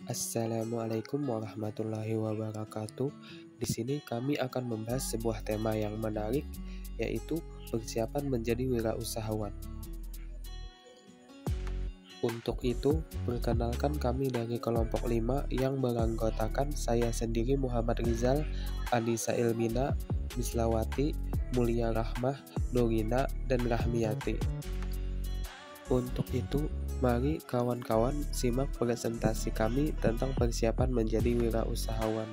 Assalamualaikum warahmatullahi wabarakatuh. Di sini kami akan membahas sebuah tema yang menarik, yaitu persiapan menjadi wirausahawan. Untuk itu, perkenalkan kami dari kelompok 5 yang beranggotakan saya sendiri Muhammad Rizal, Anissa Ilmina, Mislawati, Mulia Rahmah, Nurina, dan Rahmiati. Untuk itu, mari kawan-kawan simak presentasi kami tentang persiapan menjadi wirausahawan.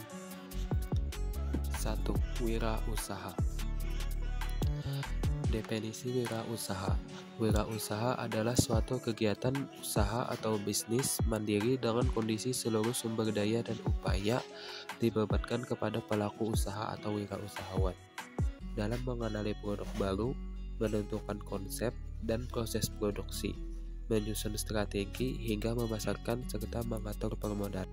1. Wirausaha. Definisi wirausaha. Wirausaha adalah suatu kegiatan usaha atau bisnis mandiri dengan kondisi seluruh sumber daya dan upaya dibebankan kepada pelaku usaha atau wirausahawan dalam mengenali produk baru, menentukan konsep dan proses produksi, menyusun strategi hingga memasarkan serta mengatur permodalan.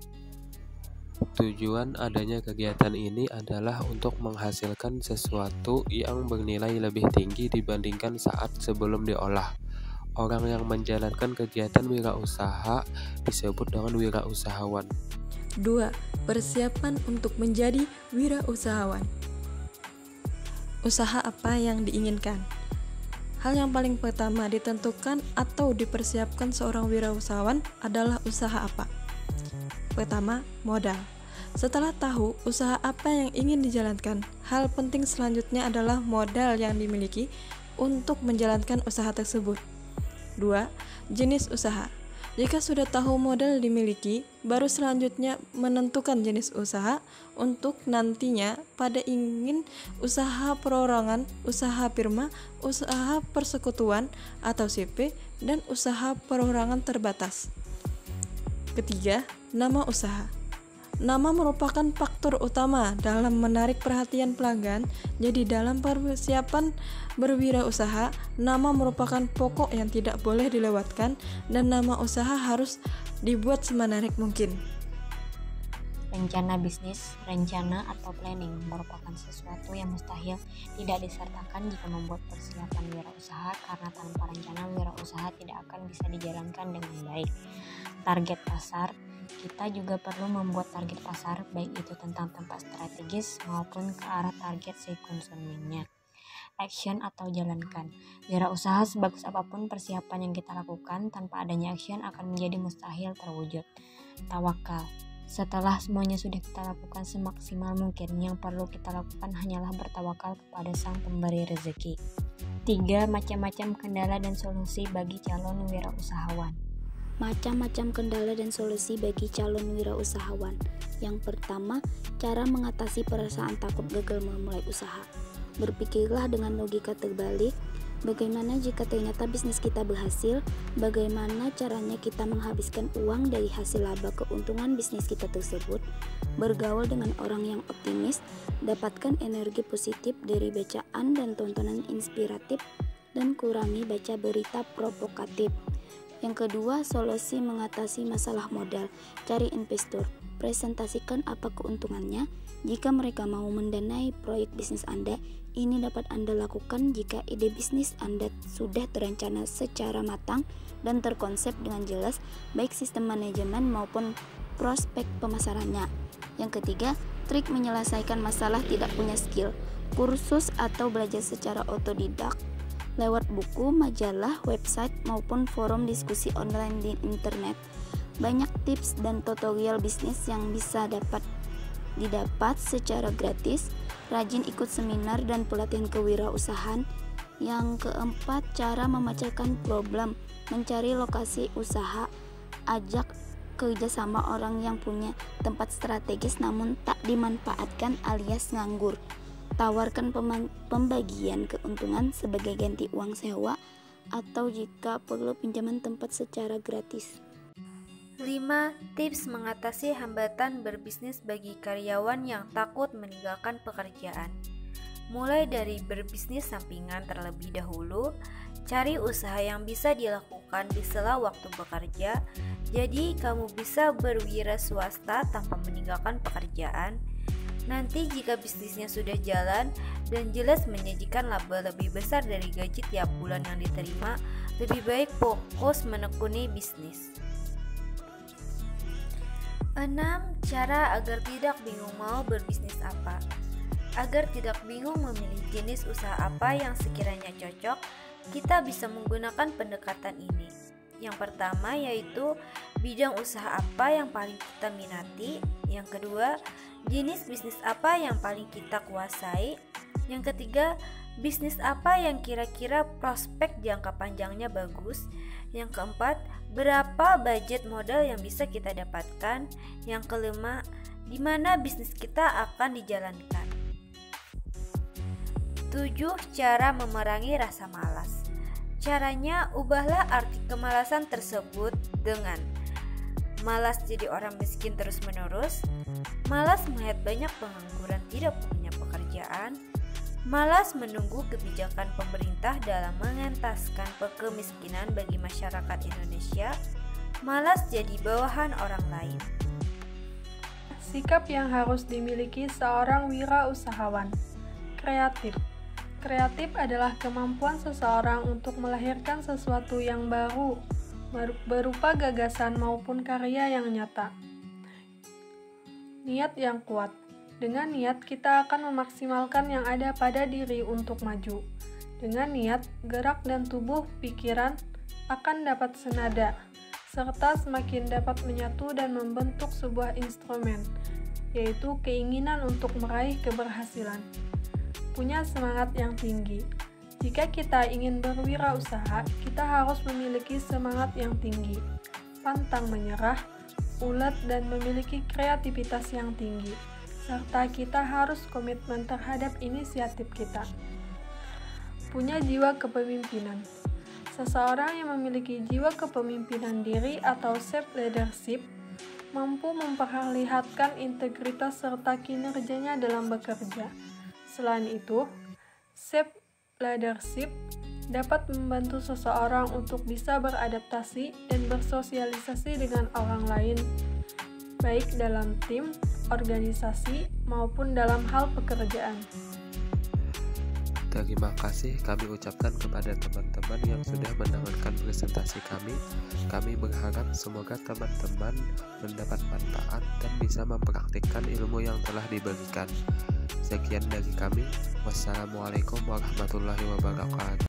Tujuan adanya kegiatan ini adalah untuk menghasilkan sesuatu yang bernilai lebih tinggi dibandingkan saat sebelum diolah. Orang yang menjalankan kegiatan wirausaha disebut dengan wirausahawan. 2. Persiapan untuk menjadi wirausahawan. Usaha apa yang diinginkan? Hal yang paling pertama ditentukan atau dipersiapkan seorang wirausahawan adalah usaha apa. Pertama, modal. Setelah tahu usaha apa yang ingin dijalankan, hal penting selanjutnya adalah modal yang dimiliki untuk menjalankan usaha tersebut. 2. Jenis usaha. Jika sudah tahu modal dimiliki, baru selanjutnya menentukan jenis usaha untuk nantinya pada ingin usaha perorangan, usaha firma, usaha persekutuan atau CP, dan usaha perorangan terbatas. Ketiga, nama usaha. Nama merupakan faktor utama dalam menarik perhatian pelanggan, jadi dalam persiapan berwirausaha, nama merupakan pokok yang tidak boleh dilewatkan dan nama usaha harus dibuat semenarik mungkin. Rencana bisnis, rencana atau planning merupakan sesuatu yang mustahil tidak disertakan jika membuat persiapan wirausaha, karena tanpa rencana wirausaha tidak akan bisa dijalankan dengan baik. Target pasar. Kita juga perlu membuat target pasar, baik itu tentang tempat strategis maupun ke arah target si konsumennya. Action atau jalankan. Wirausaha sebagus apapun persiapan yang kita lakukan, tanpa adanya action akan menjadi mustahil terwujud. Tawakal. Setelah semuanya sudah kita lakukan semaksimal mungkin, yang perlu kita lakukan hanyalah bertawakal kepada Sang Pemberi rezeki. 3. Macam-macam kendala dan solusi bagi calon wirausahawan. Macam-macam kendala dan solusi bagi calon wirausahawan. Yang pertama, cara mengatasi perasaan takut gagal memulai usaha. Berpikirlah dengan logika terbalik. Bagaimana jika ternyata bisnis kita berhasil? Bagaimana caranya kita menghabiskan uang dari hasil laba keuntungan bisnis kita tersebut? Bergaul dengan orang yang optimis, dapatkan energi positif dari bacaan dan tontonan inspiratif, dan kurangi baca berita provokatif. Yang kedua, solusi mengatasi masalah modal. Cari investor, presentasikan apa keuntungannya. Jika mereka mau mendanai proyek bisnis Anda, ini dapat Anda lakukan jika ide bisnis Anda sudah terencana secara matang dan terkonsep dengan jelas, baik sistem manajemen maupun prospek pemasarannya. Yang ketiga, trik menyelesaikan masalah tidak punya skill. Kursus atau belajar secara otodidak lewat buku, majalah, website, maupun forum diskusi online di internet. Banyak tips dan tutorial bisnis yang bisa didapat secara gratis. Rajin ikut seminar dan pelatihan kewirausahaan. Yang keempat, cara memecahkan problem. Mencari lokasi usaha. Ajak kerjasama orang yang punya tempat strategis namun tak dimanfaatkan alias nganggur. Tawarkan pembagian keuntungan sebagai ganti uang sewa atau jika perlu pinjaman tempat secara gratis. 5. Tips mengatasi hambatan berbisnis bagi karyawan yang takut meninggalkan pekerjaan. Mulai dari berbisnis sampingan terlebih dahulu, cari usaha yang bisa dilakukan di sela waktu bekerja, jadi kamu bisa berwira swasta tanpa meninggalkan pekerjaan. Nanti jika bisnisnya sudah jalan dan jelas menyajikan laba lebih besar dari gaji tiap bulan yang diterima, lebih baik fokus menekuni bisnis. 6. Cara agar tidak bingung mau berbisnis apa. Agar tidak bingung memilih jenis usaha apa yang sekiranya cocok, kita bisa menggunakan pendekatan ini. Yang pertama yaitu bidang usaha apa yang paling kita minati. Yang kedua, jenis bisnis apa yang paling kita kuasai. Yang ketiga, bisnis apa yang kira-kira prospek jangka panjangnya bagus. Yang keempat, berapa budget modal yang bisa kita dapatkan. Yang kelima, di mana bisnis kita akan dijalankan. 7. Cara memerangi rasa malas. Caranya, ubahlah arti kemalasan tersebut dengan malas jadi orang miskin terus-menerus, malas melihat banyak pengangguran tidak punya pekerjaan, malas menunggu kebijakan pemerintah dalam mengentaskan kemiskinan bagi masyarakat Indonesia, malas jadi bawahan orang lain. Sikap yang harus dimiliki seorang wirausahawan. Kreatif. Kreatif adalah kemampuan seseorang untuk melahirkan sesuatu yang baru, berupa gagasan maupun karya yang nyata. Niat yang kuat. Dengan niat, kita akan memaksimalkan yang ada pada diri untuk maju. Dengan niat, gerak dan tubuh pikiran akan dapat senada, serta semakin dapat menyatu dan membentuk sebuah instrumen, yaitu keinginan untuk meraih keberhasilan. Punya semangat yang tinggi. Jika kita ingin berwirausaha, kita harus memiliki semangat yang tinggi, pantang menyerah, ulet dan memiliki kreativitas yang tinggi, serta kita harus komitmen terhadap inisiatif kita. Punya jiwa kepemimpinan. Seseorang yang memiliki jiwa kepemimpinan diri atau self-leadership mampu memperlihatkan integritas serta kinerjanya dalam bekerja. Selain itu, self-leadership dapat membantu seseorang untuk bisa beradaptasi dan bersosialisasi dengan orang lain, baik dalam tim, organisasi, maupun dalam hal pekerjaan. Terima kasih kami ucapkan kepada teman-teman yang sudah mendengarkan presentasi kami. Kami berharap semoga teman-teman mendapat manfaat dan bisa mempraktikkan ilmu yang telah diberikan. Sekian dari kami. Wassalamualaikum warahmatullahi wabarakatuh.